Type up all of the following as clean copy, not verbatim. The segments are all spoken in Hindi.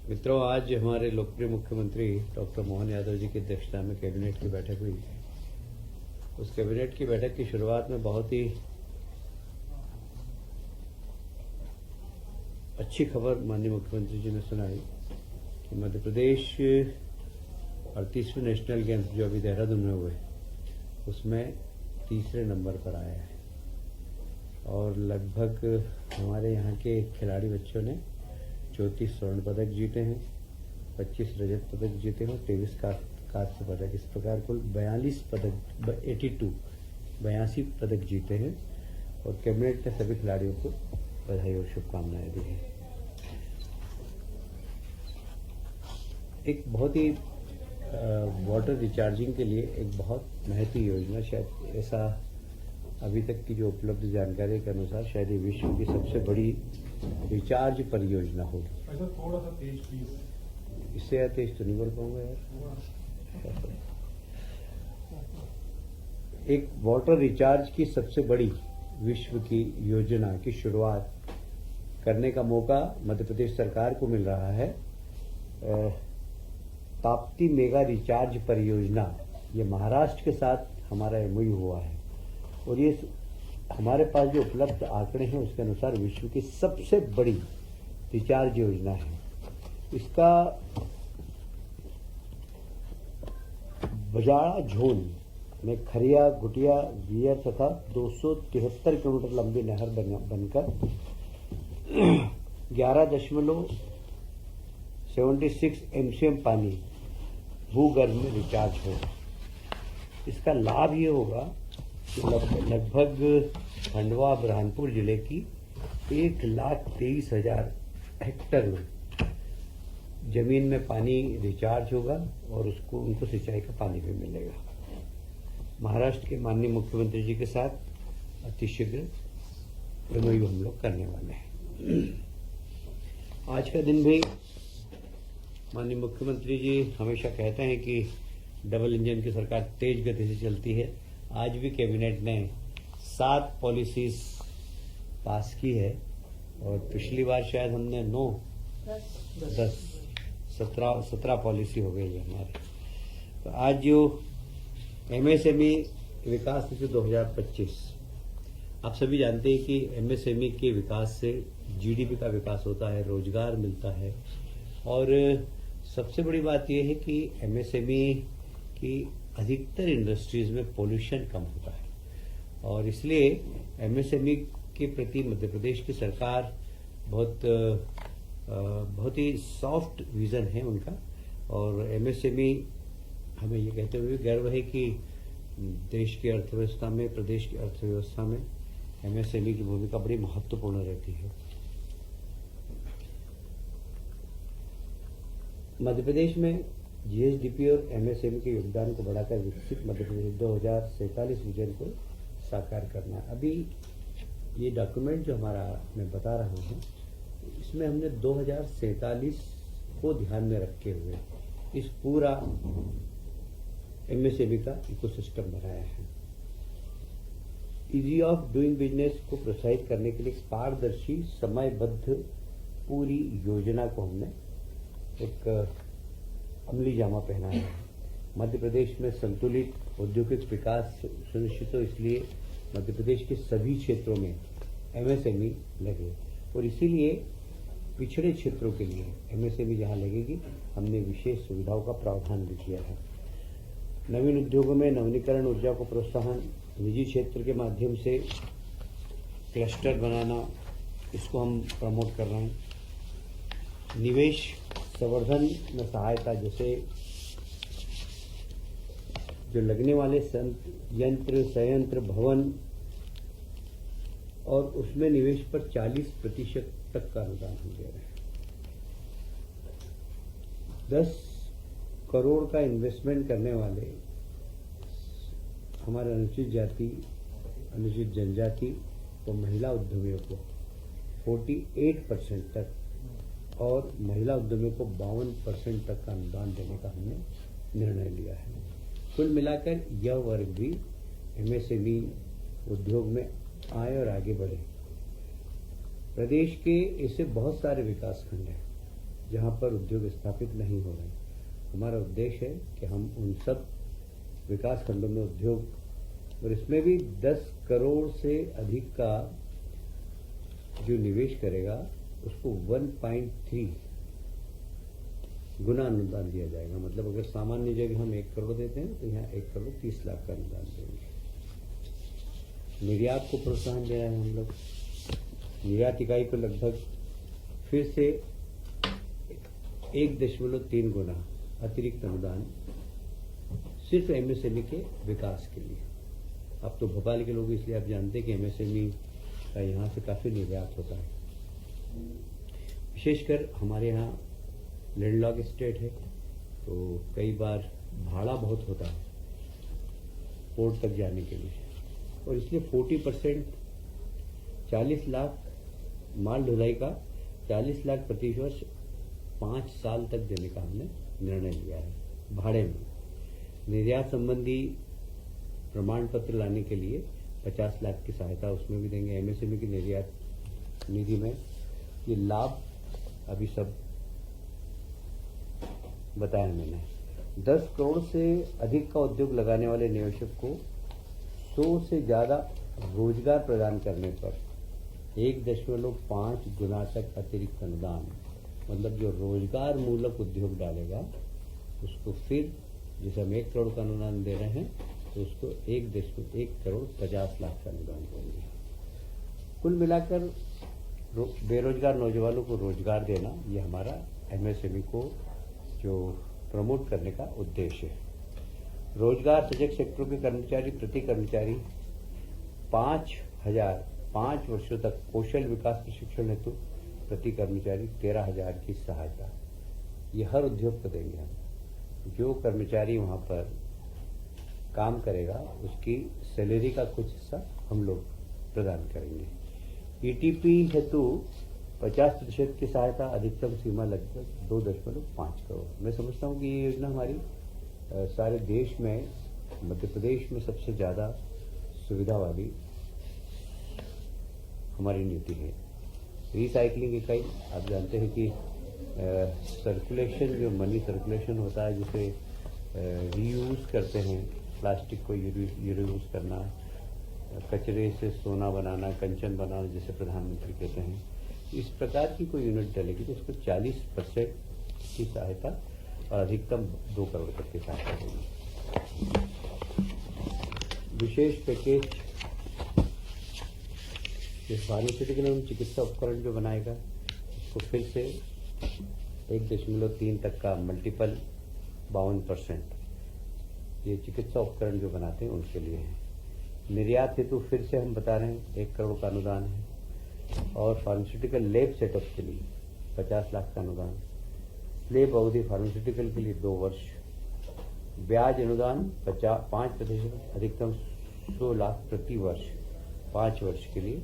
मित्रों, आज हमारे लोकप्रिय मुख्यमंत्री डॉक्टर मोहन यादव जी की अध्यक्षता में कैबिनेट की बैठक हुई। उस कैबिनेट की बैठक की शुरुआत में बहुत ही अच्छी खबर माननीय मुख्यमंत्री जी ने सुनाई कि मध्य प्रदेश 38वें नेशनल गेम्स जो अभी देहरादून में हुए उसमें तीसरे नंबर पर आया है और लगभग हमारे यहाँ के खिलाड़ी बच्चों ने 34 स्वर्ण पदक जीते हैं, 25 रजत पदक जीते हैं और 23 कांस्य पदक। इस प्रकार कुल 42 पदक जीते हैं और कैबिनेट ने सभी खिलाड़ियों को बधाई और शुभकामनाएं दी हैं। एक बहुत ही वाटर रिचार्जिंग के लिए एक बहुत महत्वपूर्ण योजना, शायद ऐसा अभी तक की जो उपलब्ध जानकारी के अनुसार शायद ये विश्व की सबसे बड़ी रिचार्ज परियोजना होगी। ऐसा थोड़ा सा तेज प्लीज। इससे या तेज तो नहीं बोल पाऊंगा यार। एक वाटर रिचार्ज की सबसे बड़ी विश्व की योजना की शुरुआत करने का मौका मध्य प्रदेश सरकार को मिल रहा है। ताप्ती मेगा रिचार्ज परियोजना, ये महाराष्ट्र के साथ हमारा एमओयू हुआ है और ये हमारे पास जो उपलब्ध आंकड़े हैं उसके अनुसार विश्व की सबसे बड़ी रिचार्ज योजना है। इसका बजाड़ा झोन में खरिया, गुटिया, गियर तथा 273 किलोमीटर लंबी नहर बनकर 11.76 MCM पानी भूगर्भ में रिचार्ज होगा। इसका लाभ ये होगा कि लगभग खंडवा बुरहानपुर जिले की 1,23,000 हेक्टेयर में जमीन में पानी रिचार्ज होगा और उनको सिंचाई का पानी भी मिलेगा। महाराष्ट्र के माननीय मुख्यमंत्री जी के साथ अतिशीघ्र एमओयू हम लोग करने वाले हैं। आज का दिन भी माननीय मुख्यमंत्री जी हमेशा कहते हैं कि डबल इंजन की सरकार तेज गति से चलती है। आज भी कैबिनेट ने 7 पॉलिसीज पास की है और पिछली बार शायद हमने 17 पॉलिसी हो गई है हमारी। तो आज जो एमएसएमई विकास नीति 2025, आप सभी जानते हैं कि एमएसएमई के विकास से जीडीपी का विकास होता है, रोजगार मिलता है और सबसे बड़ी बात यह है कि एमएसएमई की अधिकतर इंडस्ट्रीज में पोल्यूशन कम होता है और इसलिए एमएसएमई के प्रति मध्य प्रदेश की सरकार बहुत ही सॉफ्ट विजन है उनका। और एमएसएमई हमें ये कहते हुए गर्व है कि देश की अर्थव्यवस्था में, प्रदेश की अर्थव्यवस्था में एमएसएमई की भूमिका बड़ी महत्वपूर्ण रहती है। मध्य प्रदेश में जीएसडीपी और एमएसएमई के योगदान को बढ़ाकर विकसित मध्य प्रदेश 2047 विजन को साकार करना। अभी ये डॉक्यूमेंट जो हमारा मैं बता रहा हूँ इसमें हमने 2047 को ध्यान में रखे हुए इस पूरा एमएसएमई का इकोसिस्टम बनाया है। इजी ऑफ डूइंग बिजनेस को प्रोत्साहित करने के लिए पारदर्शी समयबद्ध पूरी योजना को हमने एक अमली जामा पहनाया है। मध्य प्रदेश में संतुलित औद्योगिक विकास सुनिश्चित हो, इसलिए मध्य प्रदेश के सभी क्षेत्रों में एमएसएमई लगे और इसीलिए पिछड़े क्षेत्रों के लिए एमएसएमई जहां लगेगी हमने विशेष सुविधाओं का प्रावधान भी किया है। नवीन उद्योगों में नवीनीकरण ऊर्जा को प्रोत्साहन, निजी क्षेत्र के माध्यम से क्लस्टर बनाना, इसको हम प्रमोट कर रहे हैं। निवेश संवर्धन में सहायता, जैसे जो लगने वाले यंत्र, संयंत्र, भवन और उसमें निवेश पर 40% तक का अनुदान हम दे रहे हैं। 10 करोड़ का इन्वेस्टमेंट करने वाले हमारे अनुसूचित जाति, अनुसूचित जनजाति और महिला उद्यमियों को 48% तक और महिला उद्यमियों को 52% तक का अनुदान देने का हमने निर्णय लिया है। कुल मिलाकर यह वर्ग भी एमएसएमई उद्योग में आए और आगे बढ़े। प्रदेश के ऐसे बहुत सारे विकास खंड हैं जहाँ पर उद्योग स्थापित नहीं हो रहे। हमारा उद्देश्य है कि हम उन सब विकास खंडों में उद्योग, और इसमें भी 10 करोड़ से अधिक का जो निवेश करेगा उसको 1.3 गुना अनुदान दिया जाएगा। मतलब अगर सामान्य जगह हम 1 करोड़ देते हैं तो यहाँ 1 करोड़ 30 लाख का अनुदान देंगे। निर्यात को प्रोत्साहन दे रहे हैं हम लोग। निर्यात इकाई को लगभग फिर से 1.3 गुना अतिरिक्त अनुदान सिर्फ एमएसएमई के विकास के लिए। अब तो भोपाल के लोग इसलिए आप जानते हैं कि एमएसएमई का यहाँ से काफी निर्यात होता है। विशेषकर हमारे यहाँ लैंडलॉक स्टेट है तो कई बार भाड़ा बहुत होता है पोर्ट तक जाने के लिए, और इसलिए 40% 40 लाख माल ढुलाई का 40 लाख प्रति वर्ष 5 साल तक देने का हमने निर्णय लिया है भाड़े में। निर्यात संबंधी प्रमाण पत्र लाने के लिए 50 लाख की सहायता उसमें भी देंगे। एमएसएमई की निर्यात निधि में ये लाभ अभी सब बताया मैंने। 10 करोड़ से अधिक का उद्योग लगाने वाले निवेशक को 100 से ज्यादा रोजगार प्रदान करने पर 1.5 गुना तक अतिरिक्त अनुदान, मतलब जो रोजगार मूलक उद्योग डालेगा उसको फिर, जैसे हम 1 करोड़ का अनुदान दे रहे हैं तो उसको 1 करोड़ 50 लाख का अनुदान देंगे। कुल मिलाकर बेरोजगार नौजवानों को रोजगार देना, ये हमारा एमएसएमई को जो प्रमोट करने का उद्देश्य है। रोजगार सजग सेक्टरों के कर्मचारी प्रति कर्मचारी 5 वर्षों तक कौशल विकास प्रशिक्षण हेतु प्रति कर्मचारी 13,000 की सहायता, ये हर उद्योग को देंगे हम। जो कर्मचारी वहां पर काम करेगा उसकी सैलरी का कुछ हिस्सा हम लोग प्रदान करेंगे। ईटीपी हेतु 50% की सहायता, अधिकतम सीमा लगभग 2.5 करोड़। मैं समझता हूँ कि ये योजना हमारी सारे देश में, मध्य प्रदेश में सबसे ज्यादा सुविधा वाली हमारी नीति है। रिसाइकलिंग इकाई, आप जानते हैं कि सर्कुलेशन, जो मनी सर्कुलेशन होता है जिसे रीयूज करते हैं, प्लास्टिक को रीयूज करना, कचरे से सोना बनाना, कंचन बनाना जिसे प्रधानमंत्री कहते हैं, इस प्रकार की कोई यूनिट डलेगी तो उसको 40% की सहायता और अधिकतम 2 करोड़ तक की सहायता देगी। विशेष पैकेज, फार्मास्यूटिकल एवं चिकित्सा उपकरण जो बनाएगा उसको फिर से 1.3 तक का मल्टीपल 52%, ये चिकित्सा उपकरण जो बनाते हैं उनके लिए है। निर्यात हेतु फिर से हम बता रहे हैं 1 करोड़ का अनुदान है, और फार्मास्यूटिकल लैब सेटअप के लिए 50 लाख का अनुदान, स्लेब अवधि फार्मास्यूटिकल के लिए 2 वर्ष, ब्याज अनुदान 5%, अधिकतम 100 लाख प्रति वर्ष 5 वर्ष के लिए,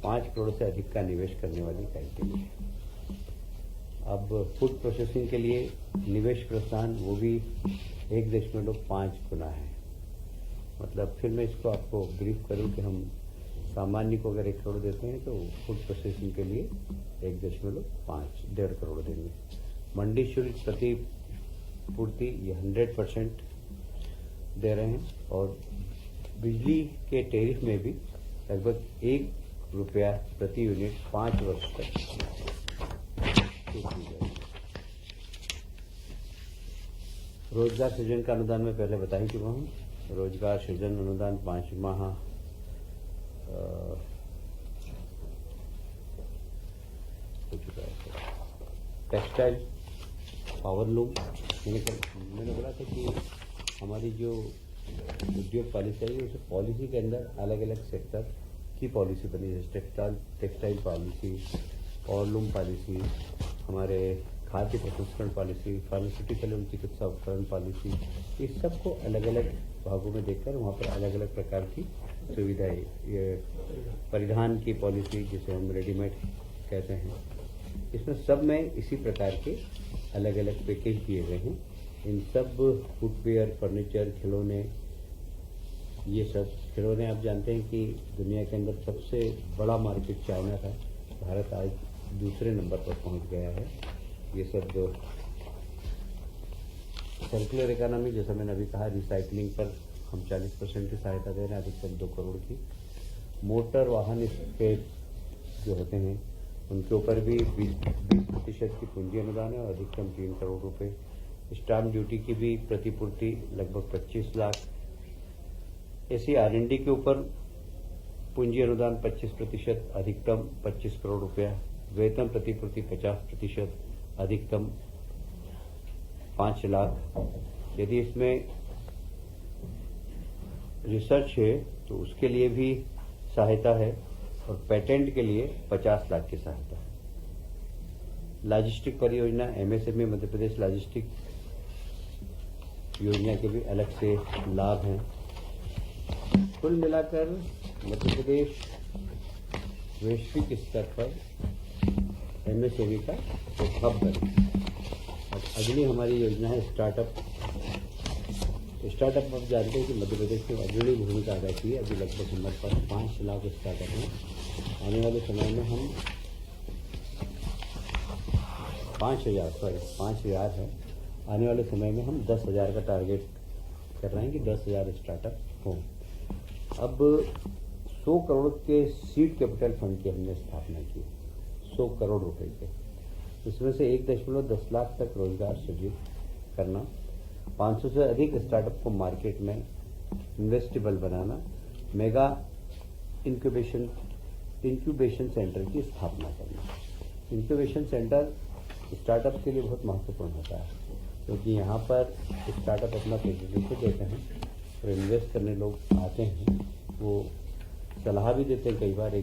5 करोड़ से अधिक का निवेश करने वाली इकाई के लिए। अब फूड प्रोसेसिंग के लिए निवेश प्रोत्साहन, वो भी 1.5 गुना है। मतलब फिर मैं इसको आपको ब्रीफ करूं कि हम सामान्य को अगर 1 करोड़ देते हैं तो फूड प्रोसेसिंग के लिए 1.5 करोड़ देंगे। मंडी शुल्क प्रति पूर्ति ये 100% दे रहे हैं, और बिजली के टैरिफ में भी लगभग 1 रुपया प्रति यूनिट 5 वर्ष तक। रोजगार सृजन का अनुदान मैं पहले बता ही चुका हूँ। रोजगार सृजन अनुदान 5 माह हो चुका है। टेक्सटाइल, पावरलूम, मैंने बोला था कि हमारी जो उद्योग पॉलिसी है उस पॉलिसी के अंदर अलग अलग सेक्टर की पॉलिसी बनी है। टेक्सटाइल पॉलिसी, पावरलूम पॉलिसी, हमारे खाद्य प्रसंस्करण पॉलिसी, फार्मास्यूटिकल एवं चिकित्सा उपकरण पॉलिसी, इस सबको अलग अलग भागों में देखकर वहाँ पर अलग अलग प्रकार की सुविधाएं, ये परिधान की पॉलिसी जिसे हम रेडीमेड कहते हैं, इसमें सब में इसी प्रकार के अलग अलग पैकेज दिए गए हैं। इन सब फुटवेयर, फर्नीचर, खिलौने, ये सब खिलौने आप जानते हैं कि दुनिया के अंदर सबसे बड़ा मार्केट चाइना का, भारत आज दूसरे नंबर पर पहुंच गया है। ये सब सर्कुलर इकोनॉमी, जैसा मैंने अभी कहा, रिसाइकलिंग पर हम 40% की सहायता दे रहे हैं, अधिकतम 2 करोड़ की। मोटर वाहन के जो होते हैं उनके ऊपर भी 20% की पूंजी अनुदान है और अधिकतम 3 करोड़ रुपए। स्टाम्प ड्यूटी की भी प्रतिपूर्ति लगभग 25 लाख। ऐसी R&D के ऊपर पूंजी अनुदान 25%, अधिकतम 25 करोड़ रुपया। वेतन प्रतिपूर्ति 50%, अधिकतम 5 लाख। यदि इसमें रिसर्च है तो उसके लिए भी सहायता है और पेटेंट के लिए 50 लाख की सहायता है। लॉजिस्टिक परियोजना, MSME मध्य प्रदेश लॉजिस्टिक योजना के भी अलग से लाभ हैं। कुल मिलाकर मध्य प्रदेश वैश्विक स्तर पर MSME का एक हब बने। अब अगली हमारी योजना है स्टार्टअप। स्टार्टअप आप जानते हैं कि मध्य प्रदेश में अग्रणी भूमिका अदा की है। अभी लगभग हमारे पास 5 लाख स्टार्टअप हैं। आने वाले समय में हम 5,000 है। आने वाले समय में हम 10,000 का टारगेट कर रहे हैं कि 10,000 स्टार्टअप हों। अब 100 करोड़ के सीड कैपिटल फंड की हमने स्थापना की, 100 करोड़ रुपए के। इसमें से 1.10 लाख तक रोजगार सृजित करना, 500 से अधिक स्टार्टअप को मार्केट में इन्वेस्टेबल बनाना, मेगा इंक्यूबेशन सेंटर की स्थापना करना। इंक्यूबेशन सेंटर स्टार्टअप के लिए बहुत महत्वपूर्ण होता है, क्योंकि यहाँ पर स्टार्टअप अपना प्रेजेंटेशन देते हैं और इन्वेस्ट करने लोग आते हैं। वो सलाह भी देते हैं। कई बार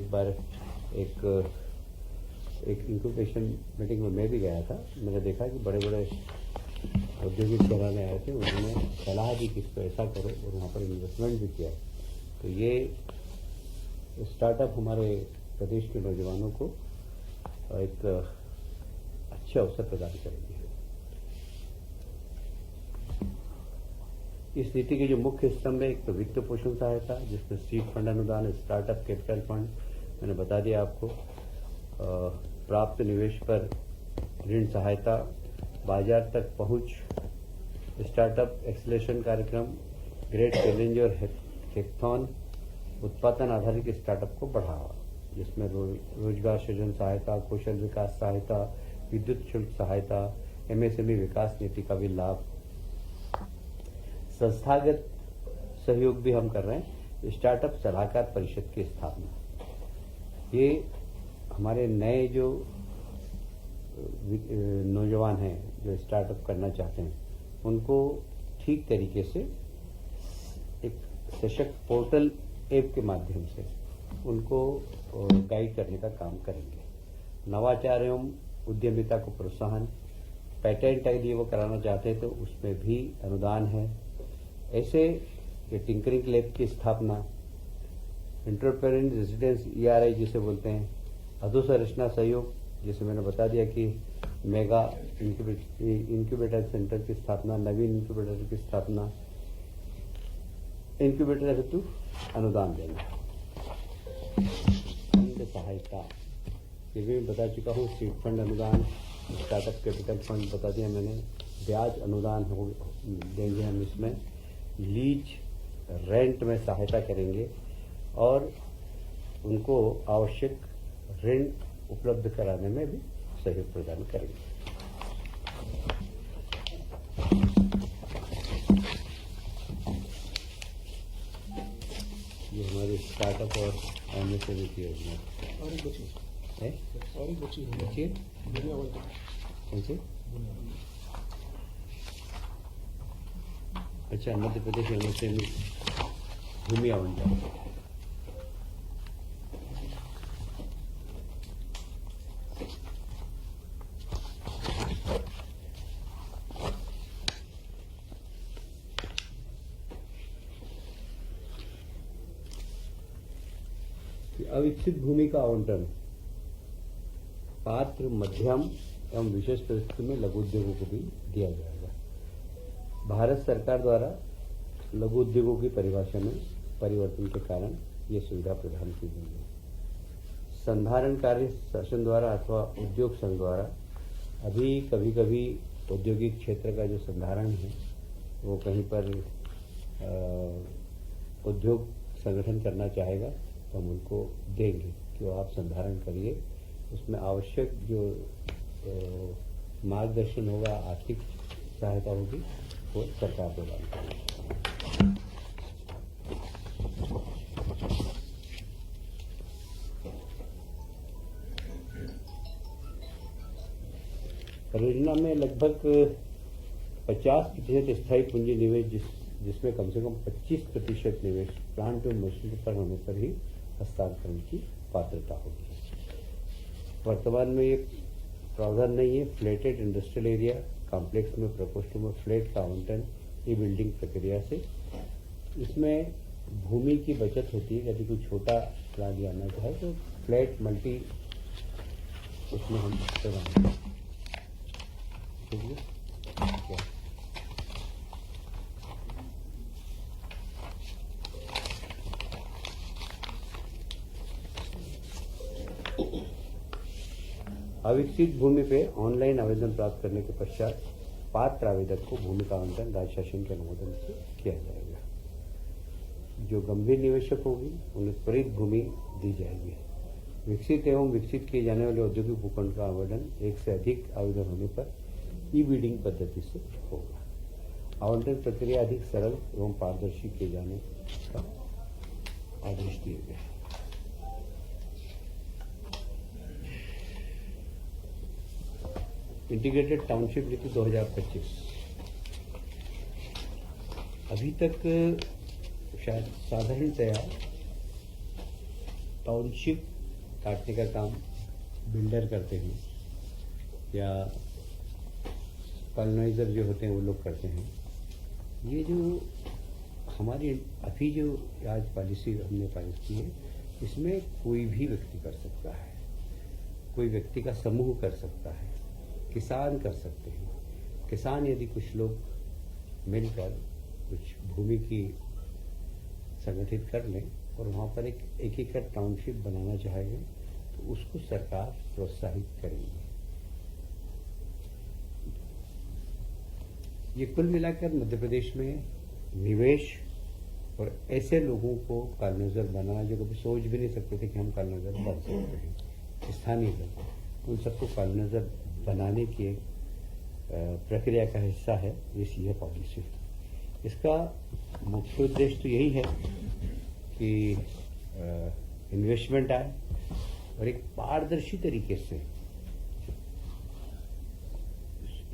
एक इंक्यूबेशन मीटिंग में मैं भी गया था। मैंने देखा कि बड़े बड़े औद्योगिक घराने आए थे, उन्होंने सलाह दी कि इसको ऐसा करो और वहाँ पर इन्वेस्टमेंट भी किया। तो ये स्टार्टअप हमारे प्रदेश के नौजवानों को एक अच्छे अवसर प्रदान करेंगे। इस नीति के जो मुख्य स्तंभ है, एक तो वित्त पोषण सहायता, जिसमें सीड फंड अनुदान, स्टार्टअप कैपिटल फंड, मैंने बता दिया आपको, प्राप्त निवेश पर ऋण सहायता, बाजार तक पहुंच, स्टार्टअप एक्सेलेरेशन कार्यक्रम, ग्रेट चैलेंज और हैकाथॉन, उत्पादन आधारित स्टार्टअप को बढ़ावा, जिसमें रोजगार सृजन सहायता, कौशल विकास सहायता, विद्युत शुल्क सहायता, MSME विकास नीति का भी लाभ। संस्थागत सहयोग भी हम कर रहे हैं। स्टार्टअप सलाहकार परिषद की स्थापना, ये हमारे नए जो नौजवान हैं जो स्टार्टअप करना चाहते हैं, उनको ठीक तरीके से एक सशक्त पोर्टल ऐप के माध्यम से उनको गाइड करने का काम करेंगे। नवाचार एवं उद्यमिता को प्रोत्साहन, पेटेंट यदि वो कराना चाहते हैं तो उसमें भी अनुदान है। ऐसे ये टिंकरिंग लैब की स्थापना, एंटरप्रेन्योर रेजिडेंस ERI जिसे बोलते हैं, अधोसंरचना सहयोग, जैसे मैंने बता दिया कि मेगा इंक्यूबेटर सेंटर की स्थापना, नवीन इंक्यूबेटर की स्थापना, इंक्यूबेटर हेतु अनुदान देना, फंड सहायता, ये भी बता चुका हूँ। सीड फंड अनुदान, स्टार्टअप कैपिटल फंड बता दिया मैंने, ब्याज अनुदान देंगे हम इसमें, लीज रेंट में सहायता करेंगे और उनको आवश्यक ऋण उपलब्ध कराने में भी सहयोग प्रदान करेंगे। ये हमारी स्टार्टअप और MSME की योजना है। कौन सी? अच्छा, मध्य प्रदेश MSME भूमि आवंटन। अविकसित भूमि का आवंटन पात्र, मध्यम एवं विशेष परिस्थिति में लघु उद्योगों को भी दिया जाएगा। भारत सरकार द्वारा लघु उद्योगों की परिभाषा में परिवर्तन के कारण ये सुविधा प्रदान की गई है। संधारण कार्य शासन द्वारा अथवा उद्योग संघ द्वारा अभी कभी कभी औद्योगिक क्षेत्र का जो संधारण है वो कहीं पर उद्योग संगठन करना चाहेगा तो हम उनको देंगे कि वो आप संधारण करिए। उसमें आवश्यक जो मार्गदर्शन होगा, आर्थिक सहायता होगी, वो सरकार प्रदान करेगी। परियोजना में लगभग 50% स्थायी पूंजी निवेश जिसमें कम से कम 25% निवेश प्लांट और मशीन पर होने पर ही हस्तांतरण की पात्रता होगी। वर्तमान में ये प्रावधान नहीं है। फ्लैटेड इंडस्ट्रियल एरिया कॉम्प्लेक्स में प्रकोष्ठों में फ्लैट का आवंटन ई बिल्डिंग प्रक्रिया से इसमें भूमि की बचत होती है। यदि कोई छोटा प्लांट जाना चाहे तो फ्लैट मल्टी उसमें हम प्रदान अविकसित भूमि पे ऑनलाइन आवेदन प्राप्त करने के पश्चात पात्र आवेदक को भूमि का आवंटन राज्य शासन के अनुमोदन से किया जाएगा। जो गंभीर निवेशक होगी उन्हें त्वरित भूमि दी जाएगी। विकसित एवं विकसित किए जाने वाले औद्योगिक भूखंड का आवेदन एक से अधिक आवेदन होने पर ई बिडिंग पद्धति से होगा। आवंटन प्रक्रिया अधिक सरल एवं पारदर्शी किए जाने का आदेश दिए गए। इंटीग्रेटेड टाउनशिप नीति 2025 अभी तक शायद साधारणतया टाउनशिप काटने का काम बिल्डर करते हैं या कॉलोनाइजर जो होते हैं वो लोग करते हैं। ये जो हमारी अभी जो आज पॉलिसी हमने पारित की है इसमें कोई भी व्यक्ति कर सकता है, कोई व्यक्ति का समूह कर सकता है, किसान कर सकते हैं। किसान यदि कुछ लोग मिलकर कुछ भूमि की संगठित कर लें और वहाँ पर एक एकड़ टाउनशिप बनाना चाहेंगे तो उसको सरकार प्रोत्साहित करेगी। ये कुल मिलाकर मध्य प्रदेश में निवेश और ऐसे लोगों को कॉलोनाइजर बनाना जो कभी सोच भी नहीं सकते थे कि हम कॉलोनाइजर बन सकते हैं, स्थानीय लोग, उन सबको कॉलोनाइजर बनाने की प्रक्रिया का हिस्सा है ये पॉलिसी। इसका मुख्य उद्देश्य तो यही है कि इन्वेस्टमेंट आए और एक पारदर्शी तरीके से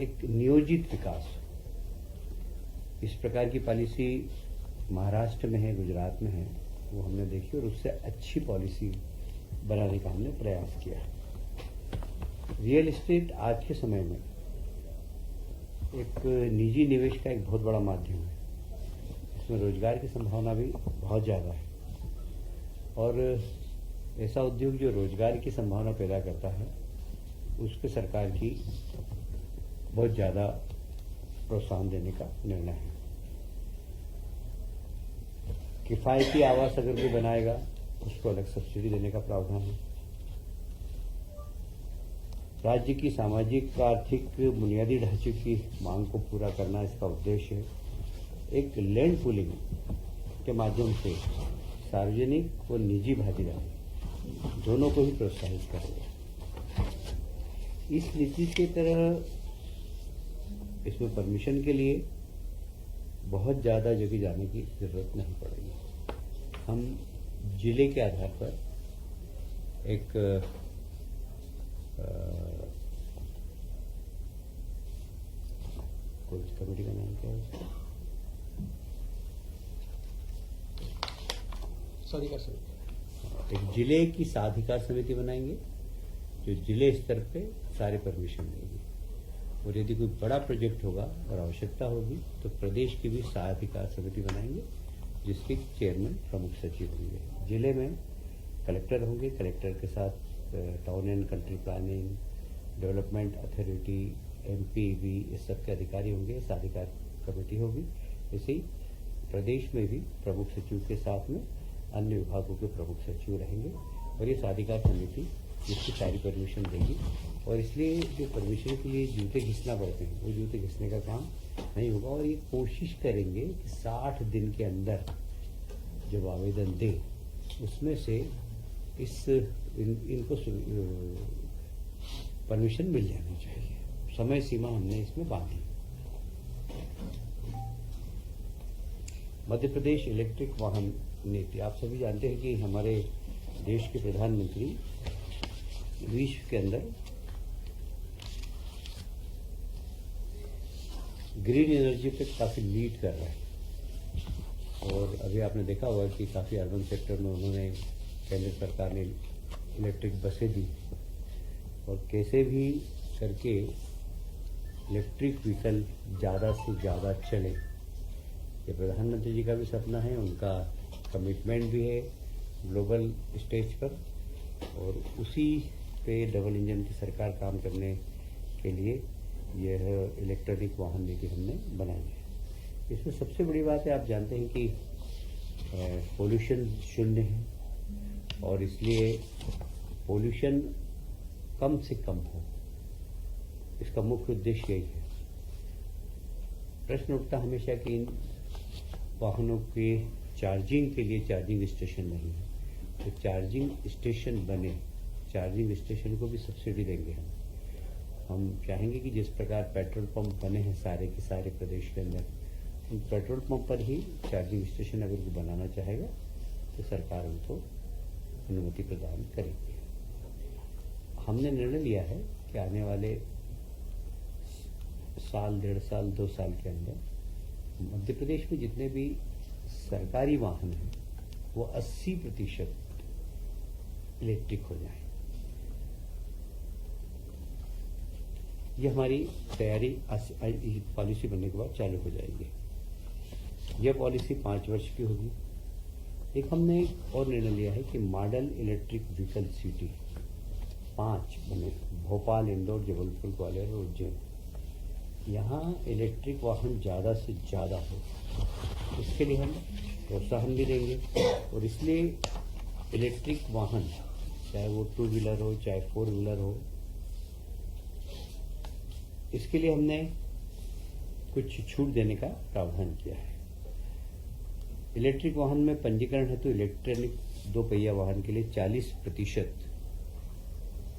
एक नियोजित विकास। इस प्रकार की पॉलिसी महाराष्ट्र में है, गुजरात में है, वो हमने देखी और उससे अच्छी पॉलिसी बनाने का हमने प्रयास किया। रियल एस्टेट आज के समय में एक निजी निवेश का एक बहुत बड़ा माध्यम है। इसमें रोजगार की संभावना भी बहुत ज़्यादा है और ऐसा उद्योग जो रोजगार की संभावना पैदा करता है उसके सरकार की बहुत ज़्यादा प्रोत्साहन देने का निर्णय है। किफायती आवास अगर कोई बनाएगा उसको अलग सब्सिडी देने का प्रावधान है। राज्य की सामाजिक आर्थिक बुनियादी ढांचे की मांग को पूरा करना इसका उद्देश्य है। एक लैंड पूलिंग के माध्यम से सार्वजनिक और निजी भागीदारी दोनों को ही प्रोत्साहित करेगा। इस नीति की तरह इसमें परमिशन के लिए बहुत ज़्यादा जगह जाने की जरूरत नहीं पड़ेगी। हम जिले के आधार पर एक कमेटी का नाम क्या है? साधिकार समिति। एक जिले की साधिकार समिति बनाएंगे जो जिले स्तर पे सारे परमिशन देगी और यदि कोई बड़ा प्रोजेक्ट होगा और आवश्यकता होगी तो प्रदेश की भी साधिकार समिति बनाएंगे जिसके चेयरमैन प्रमुख सचिव होंगे। जिले में कलेक्टर होंगे, कलेक्टर के साथ town and country planning, development authority, MPV, इस सब के अधिकारी होंगे, साधिकार कमेटी होगी। ऐसे ही प्रदेश में भी प्रमुख सचिव के साथ में अन्य विभागों के प्रमुख सचिव रहेंगे और ये साधिकार समिति जिसकी सारी परमिशन देगी। और इसलिए जो परमिशन के लिए जूते घिसना पड़ते हैं वो जूते घिसने का काम नहीं होगा। और ये कोशिश करेंगे कि 60 दिन के अंदर जब आवेदन दे उसमें से इनको परमिशन मिल जानी चाहिए। समय सीमा हमने इसमें बांधी। मध्य प्रदेश इलेक्ट्रिक वाहन नीति, आप सभी जानते हैं कि हमारे देश के प्रधानमंत्री विश्व के अंदर ग्रीन एनर्जी पे काफी लीड कर रहा है। और अभी आपने देखा होगा कि काफी अर्बन सेक्टर में उन्होंने, केंद्र सरकार ने इलेक्ट्रिक बसें दी और कैसे भी करके इलेक्ट्रिक व्हीकल ज़्यादा से ज़्यादा चले। ये प्रधानमंत्री जी का भी सपना है, उनका कमिटमेंट भी है ग्लोबल स्टेज पर। और उसी पे डबल इंजन की सरकार काम करने के लिए यह इलेक्ट्रॉनिक वाहन नीति हमने बनाई है। इसमें सबसे बड़ी बात है, आप जानते हैं कि पोल्यूशन शून्य है और इसलिए पोल्यूशन कम से कम हो, इसका मुख्य उद्देश्य यही है। प्रश्न उठता हमेशा कि इन वाहनों के चार्जिंग के लिए चार्जिंग स्टेशन नहीं है, तो चार्जिंग स्टेशन बने, चार्जिंग स्टेशन को भी सब्सिडी देंगे हम चाहेंगे कि जिस प्रकार पेट्रोल पंप बने हैं सारे के सारे प्रदेश के अंदर, उन पेट्रोल पंप पर ही चार्जिंग स्टेशन अगर कोई बनाना चाहेगा तो सरकार उनको अनुमति प्रदान करेगी। हमने निर्णय लिया है कि आने वाले साल, 1.5 साल, 2 साल के अंदर मध्य प्रदेश में जितने भी सरकारी वाहन हैं वो 80% इलेक्ट्रिक हो जाए। ये हमारी तैयारी पॉलिसी बनने के बाद चालू हो जाएगी। यह पॉलिसी 5 वर्ष की होगी। एक हमने और निर्णय लिया है कि मॉडल इलेक्ट्रिक व्हीकल सिटी 5 बने, भोपाल, इंदौर, जबलपुर, ग्वालियर और उज्जैन। यहाँ इलेक्ट्रिक वाहन ज़्यादा से ज़्यादा हो, इसके लिए हम प्रोत्साहन भी देंगे। और इसलिए इलेक्ट्रिक वाहन चाहे वो 2 व्हीलर हो चाहे 4 व्हीलर हो, इसके लिए हमने कुछ छूट देने का प्रावधान किया है। इलेक्ट्रिक वाहन में पंजीकरण हेतु इलेक्ट्रॉनिक 2 पहिया वाहन के लिए 40%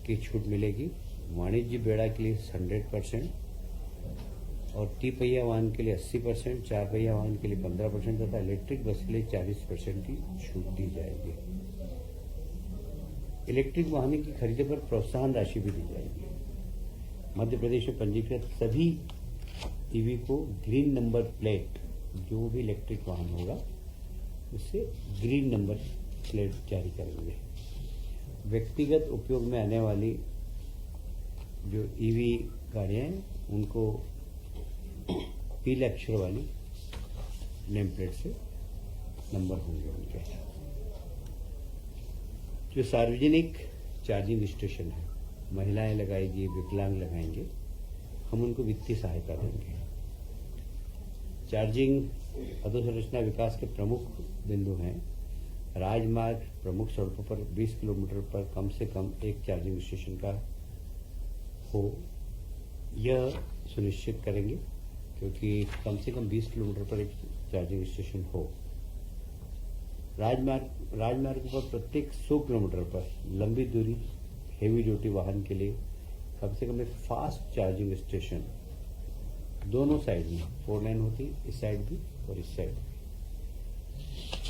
की छूट मिलेगी। वाणिज्य बेड़ा के लिए 100% और 3 पहिया वाहन के लिए 80%, 4 पहिया वाहन के लिए 15% तथा इलेक्ट्रिक बस के लिए 40% की छूट दी जाएगी। इलेक्ट्रिक वाहन की खरीदे पर प्रोत्साहन राशि भी दी जाएगी। मध्य प्रदेश में पंजीकृत सभी ईवी को ग्रीन नंबर प्लेट, जो भी इलेक्ट्रिक वाहन होगा उससे ग्रीन नंबर प्लेट जारी करेंगे। व्यक्तिगत उपयोग में आने वाली जो ईवी गाड़ियां हैं उनको पीले अक्षर वाली नेम प्लेट से नंबर होंगे उनके। जो सार्वजनिक चार्जिंग स्टेशन है, महिलाएं लगाएगी, विकलांग लगाएंगे, हम उनको वित्तीय सहायता देंगे। चार्जिंग अधोसंरचना विकास के प्रमुख बिंदु हैं। राजमार्ग, प्रमुख सड़कों पर 20 किलोमीटर पर कम से कम एक चार्जिंग स्टेशन का हो, यह सुनिश्चित करेंगे, क्योंकि कम से कम 20 किलोमीटर पर एक चार्जिंग स्टेशन हो। राजमार्ग पर प्रत्येक 100 किलोमीटर पर लंबी दूरी हेवी ड्यूटी वाहन के लिए कम से कम एक फास्ट चार्जिंग स्टेशन दोनों साइड में, 4 लाइन होती, इस साइड भी और इस साइड भी।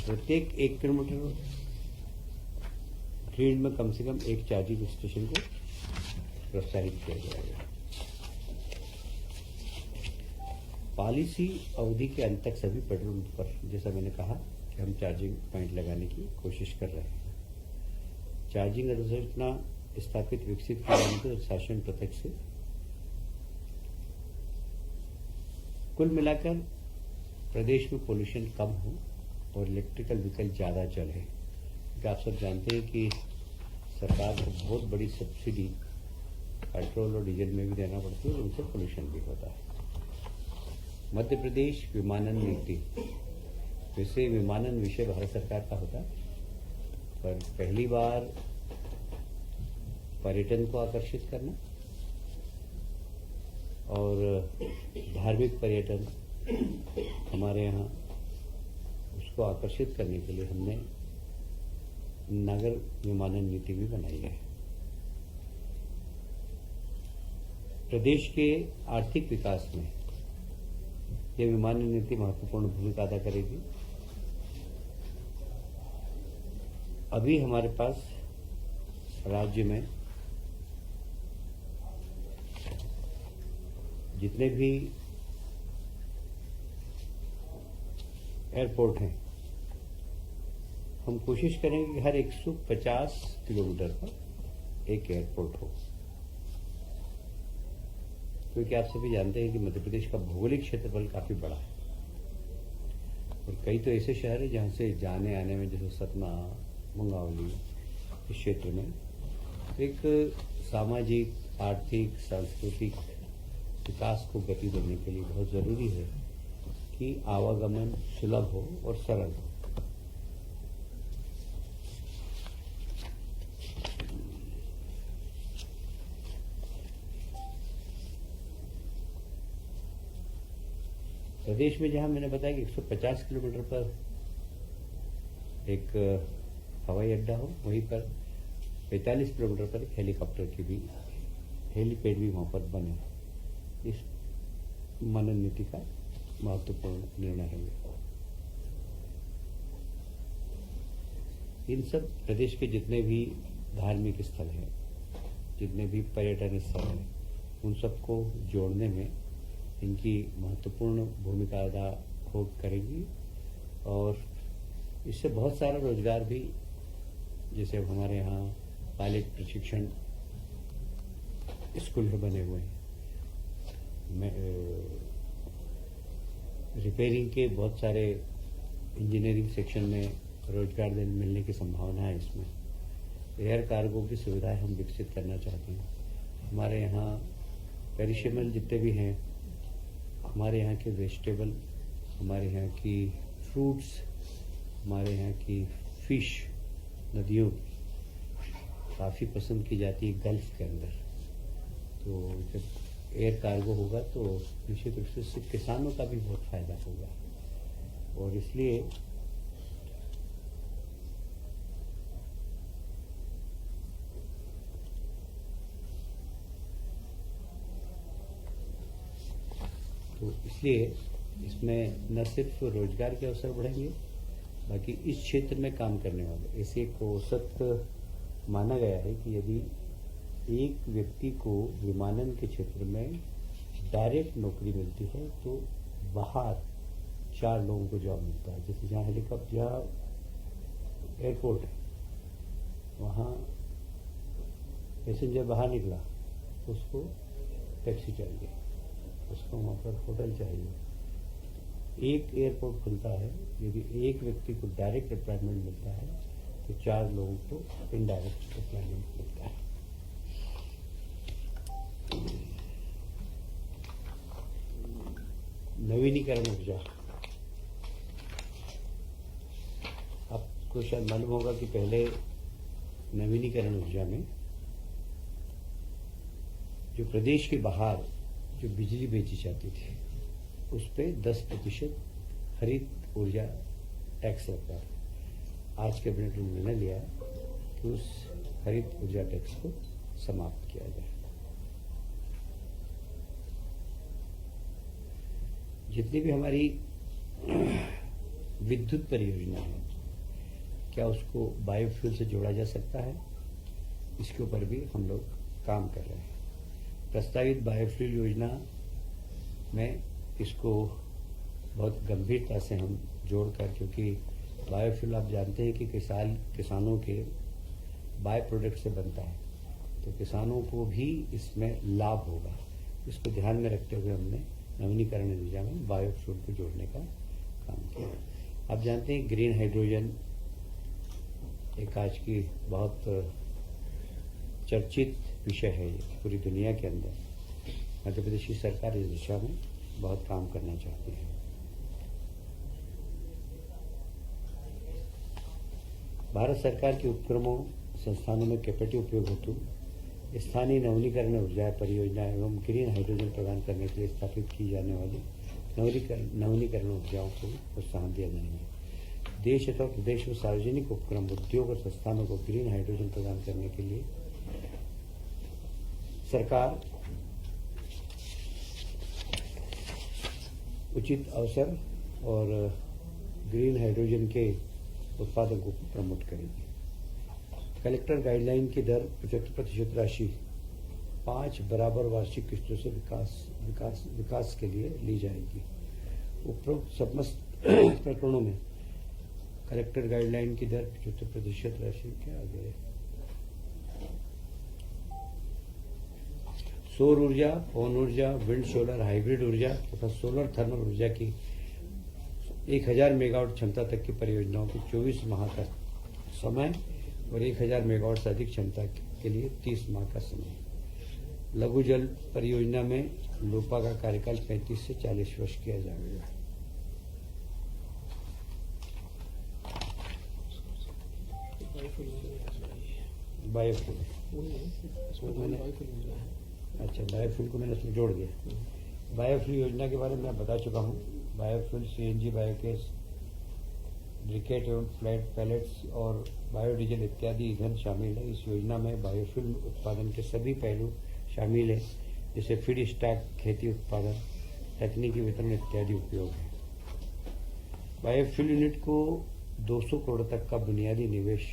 प्रत्येक 1 किलोमीटर फील्ड में कम से कम एक चार्जिंग स्टेशन को प्रोत्साहित किया जाएगा। पॉलिसी अवधि के अंत तक सभी पेट्रोल पंप पर, जैसा मैंने कहा, कि हम चार्जिंग पॉइंट लगाने की कोशिश कर रहे हैं। चार्जिंग अधोसंरचना स्थापित विकसित किया जाने तो शासन प्रत्यक्ष से कुल मिलाकर प्रदेश में पोल्यूशन कम हो और इलेक्ट्रिकल व्हीकल ज़्यादा चले। क्योंकि आप सब जानते हैं कि सरकार को बहुत बड़ी सब्सिडी पेट्रोल और डीजल में भी देना पड़ती है और उनसे पोल्यूशन भी होता है। मध्य प्रदेश विमानन नीति, वैसे विमानन विषय भारत सरकार का होता है, पर पहली बार पर्यटन को आकर्षित करना और धार्मिक पर्यटन हमारे यहाँ उसको आकर्षित करने के लिए हमने नागर विमानन नीति भी बनाई है। प्रदेश के आर्थिक विकास में यह विमानन नीति महत्वपूर्ण भूमिका अदा करेगी। अभी हमारे पास राज्य में जितने भी एयरपोर्ट हैं, हम कोशिश करेंगे कि हर 150 किलोमीटर पर एक एयरपोर्ट हो, क्योंकि आप सभी जानते हैं कि मध्य प्रदेश का भौगोलिक क्षेत्रफल काफी बड़ा है और कई तो ऐसे शहर हैं जहां से जाने आने में, जैसे सतना, मंगावली, इस क्षेत्र में एक सामाजिक, आर्थिक, सांस्कृतिक विकास को गति देने के लिए बहुत जरूरी है कि आवागमन सुलभ हो और सरल हो। प्रदेश में जहां मैंने बताया कि 150 किलोमीटर पर एक हवाई अड्डा हो, वहीं पर 45 किलोमीटर पर एक हेलीकॉप्टर की भी हेलीपैड भी वहां पर बने। इस विमानन नीति का महत्वपूर्ण निर्णय है। इन सब प्रदेश के जितने भी धार्मिक स्थल हैं, जितने भी पर्यटन स्थल हैं, उन सबको जोड़ने में इनकी महत्वपूर्ण भूमिका अदा हो करेगी और इससे बहुत सारा रोजगार भी, जैसे हमारे यहाँ पायलट प्रशिक्षण स्कूल बने हुए हैं, रिपेयरिंग के बहुत सारे इंजीनियरिंग सेक्शन में रोजगार मिलने की संभावना है। इसमें एयर कार्गो की सुविधाएं हम विकसित करना चाहते हैं। हमारे यहाँ पेरिशेबल जितने भी हैं, हमारे यहाँ के वेजिटेबल, हमारे यहाँ की फ्रूट्स, हमारे यहाँ की फिश नदियों काफ़ी पसंद की जाती है गल्फ के अंदर। तो जब एयर कार्गो होगा तो निश्चित रूप से इससे किसानों का भी बहुत फायदा होगा और इसलिए इसमें न सिर्फ रोजगार के अवसर बढ़ेंगे, बाकी इस क्षेत्र में काम करने वाले, ऐसे एक औसत माना गया है कि यदि एक व्यक्ति को विमानन के क्षेत्र में डायरेक्ट नौकरी मिलती है तो बाहर 4 लोगों को जॉब मिलता है। जैसे जहाँ हेलीकॉप्टर, जहाँ एयरपोर्ट है, वहाँ पैसेंजर बाहर निकला, उसको टैक्सी चाहिए, उसको वहाँ पर होटल चाहिए। एक एयरपोर्ट खुलता है, यदि एक व्यक्ति को डायरेक्ट एम्प्लॉयमेंट मिलता है तो 4 लोगों को इनडायरेक्ट एम्प्लॉयमेंट मिलता है। नवीनीकरण ऊर्जा, आपको शायद मालूम होगा कि पहले नवीनीकरण ऊर्जा में जो प्रदेश के बाहर जो बिजली बेची जाती थी उस पे 10% हरित ऊर्जा टैक्स लगता है। आज कैबिनेट ने निर्णय लिया है कि उस हरित ऊर्जा टैक्स को समाप्त किया जाए। जितनी भी हमारी विद्युत परियोजना है, क्या उसको बायोफ्यूल से जोड़ा जा सकता है, इसके ऊपर भी हम लोग काम कर रहे हैं। प्रस्तावित बायोफ्यूल योजना में इसको बहुत गंभीरता से हम जोड़कर, क्योंकि बायोफ्यूल आप जानते हैं कि किसानों के बाय प्रोडक्ट से बनता है, तो किसानों को भी इसमें लाभ होगा। इसको ध्यान में रखते हुए हमने नवीनीकरण ऊर्जा में बायोफ्यूल को जोड़ने का काम किया। आप जानते हैं ग्रीन हाइड्रोजन एक आज की बहुत चर्चित विषय है पूरी दुनिया के अंदर। मध्य प्रदेश की सरकार इस दिशा में बहुत काम करना चाहती है। भारत सरकार के उपक्रमों संस्थानों में कैपेसिटी उपयोग हेतु स्थानीय नवीनीकरण ऊर्जा परियोजना एवं ग्रीन हाइड्रोजन प्रदान करने के लिए स्थापित की जाने वाली नवीनीकरण ऊर्जाओं को प्रोत्साहन दिया जाएगा। देश अथवा प्रदेश में सार्वजनिक उपक्रम, उद्योग और संस्थानों को ग्रीन हाइड्रोजन प्रदान करने के लिए सरकार उचित अवसर और ग्रीन हाइड्रोजन के उत्पादन को प्रमोट करेगी। कलेक्टर गाइडलाइन की दर 75% राशि 5 बराबर वार्षिक किस्तों से विकास के लिए ली जाएगी। उपरोक्त समस्त प्रकरणों में कलेक्टर गाइडलाइन की दर 75% राशि क्या आ गया? सौर ऊर्जा, पवन ऊर्जा, विंड सोलर, हाइब्रिड ऊर्जा तथा सोलर थर्मल ऊर्जा की 1000 मेगावाट क्षमता तक की परियोजनाओं को 24 माह का समय और 1000 मेगावाट से अधिक क्षमता के लिए 30 माह का समय। लघु जल परियोजना में लोपा का कार्यकाल 35 से 40 वर्ष किया जाएगा। बायोफ्यूल अच्छा, बायोफ्यूल को मैंने उसमें जोड़ दिया। बायोफ्यूल योजना के बारे में मैं बता चुका हूँ। बायोफ्यूल, सीएनजी, बायोगैस, ब्रिकेट एवं फ्लैट पैलेट्स और बायोडीजल इत्यादि ईंधन शामिल है। इस योजना में बायोफ्यूल उत्पादन के सभी पहलू शामिल है, जैसे फीड स्टॉक, खेती उत्पादन, तकनीकी वितरण इत्यादि उपयोग है। बायोफ्यूल यूनिट को 200 करोड़ तक का बुनियादी निवेश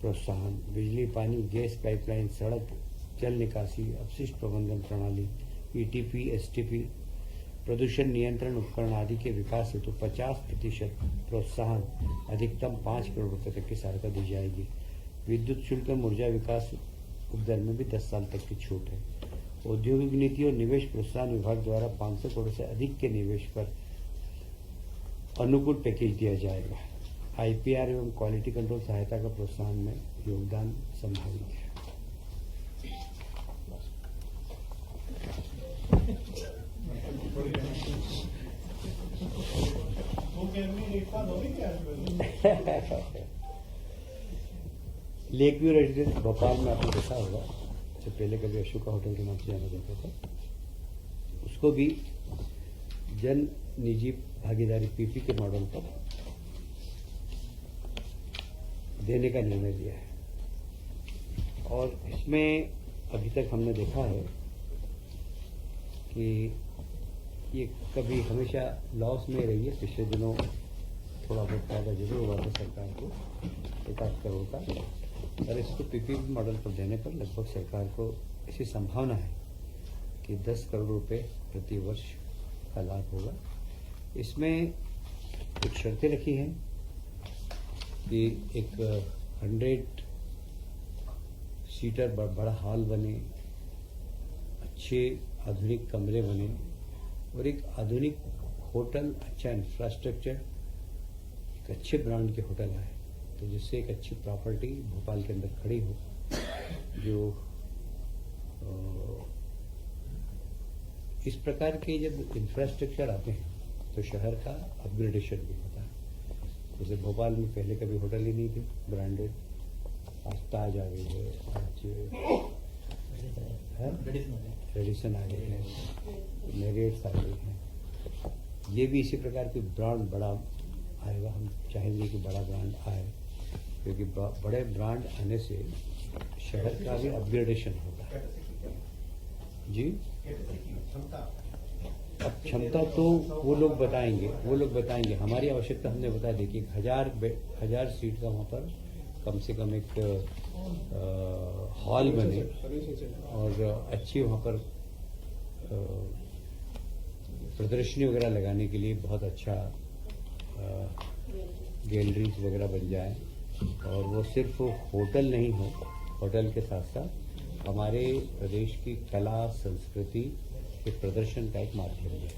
प्रोत्साहन, बिजली, पानी, गैस पाइपलाइन, सड़क, जल निकासी, अपशिष्ट प्रबंधन प्रणाली, ईटीपी, एसटीपी, प्रदूषण नियंत्रण उपकरण आदि के विकास हेतु 50% प्रोत्साहन, अधिकतम 5 करोड़ रुपए तक की सहायता दी जाएगी। विद्युत शुल्क एवं ऊर्जा विकास उपदर में भी 10 साल तक की छूट है। औद्योगिक नीति और निवेश प्रोत्साहन विभाग द्वारा 500 करोड़ से अधिक के निवेश पर अनुकूल पैकेज दिया जाएगा। आईपीआर एवं क्वालिटी कंट्रोल सहायता का प्रोत्साहन में योगदान संभावित है। लेक व्यू रेजिडेंस भोपाल में आपने देखा होगा, इससे पहले कभी अशोका होटल के नाम से जाना जाता था, उसको भी जन निजी भागीदारी पीपी के मॉडल पर देने का निर्णय लिया है। और इसमें अभी तक हमने देखा है कि ये कभी हमेशा लॉस में रही है। पिछले दिनों थोड़ा बहुत फायदा जरूर हुआ था सरकार को 1-8 करोड़ का, और इसको पीपी मॉडल पर देने पर लगभग सरकार को ऐसी संभावना है कि 10 करोड़ रुपए प्रति वर्ष का लाभ होगा। इसमें कुछ शर्तें रखी हैं कि एक 100 सीटर बड़ा हॉल बने, अच्छे आधुनिक कमरे बने और एक आधुनिक होटल, अच्छा इंफ्रास्ट्रक्चर, एक अच्छे ब्रांड के होटल आए, तो जिससे एक अच्छी प्रॉपर्टी भोपाल के अंदर खड़ी हो, जो इस प्रकार के जब इंफ्रास्ट्रक्चर आते हैं तो शहर का अपग्रेडेशन भी होता है। जैसे भोपाल में पहले कभी होटल ही नहीं थे ब्रांडेड, आज ताज आ गई है, आज रेडिसन आ गए हैं, मेरिट्स आ गई हैं। ये भी इसी प्रकार की ब्रांड बड़ा आएगा। हम चाहेंगे कि बड़ा ब्रांड आए, क्योंकि बड़े ब्रांड आने से शहर का भी अपग्रेडेशन होता है। जी, अब क्षमता तो वो लोग बताएंगे। हमारी आवश्यकता हमने बता दी कि 1000 सीट का वहाँ पर कम से कम एक हॉल बने और अच्छी वहाँ पर प्रदर्शनी वगैरह लगाने के लिए बहुत अच्छा गैलरीज वगैरह बन जाए, और वो सिर्फ होटल नहीं हो, होटल के साथ साथ हमारे प्रदेश की कला संस्कृति के प्रदर्शन का एक माध्यम है।